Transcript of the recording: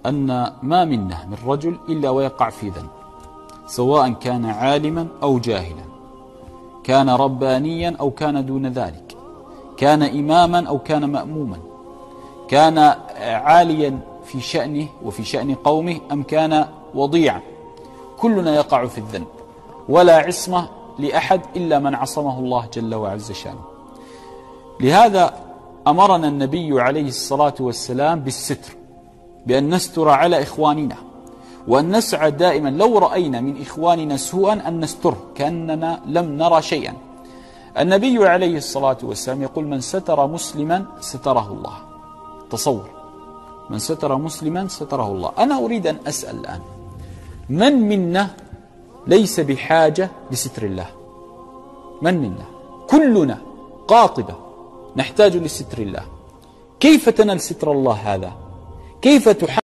أن ما منا من رجل إلا ويقع في ذنب، سواء كان عالما أو جاهلا، كان ربانيا أو كان دون ذلك، كان إماما أو كان مأموما، كان عاليا في شأنه وفي شأن قومه أم كان وضيعا، كلنا يقع في الذنب، ولا عصمة لأحد إلا من عصمه الله جل وعز شانه. لهذا أمرنا النبي عليه الصلاة والسلام بالستر، بأن نستر على إخواننا، وأن نسعى دائما لو رأينا من إخواننا سوءا أن نستره كأننا لم نرى شيئا. النبي عليه الصلاة والسلام يقول: من ستر مسلما ستره الله. تصور، من ستر مسلما ستره الله. أنا أريد أن أسأل الآن: من منا ليس بحاجة لستر الله؟ من منا؟ كلنا قاطبة نحتاج لستر الله. كيف تنال ستر الله هذا؟ كيف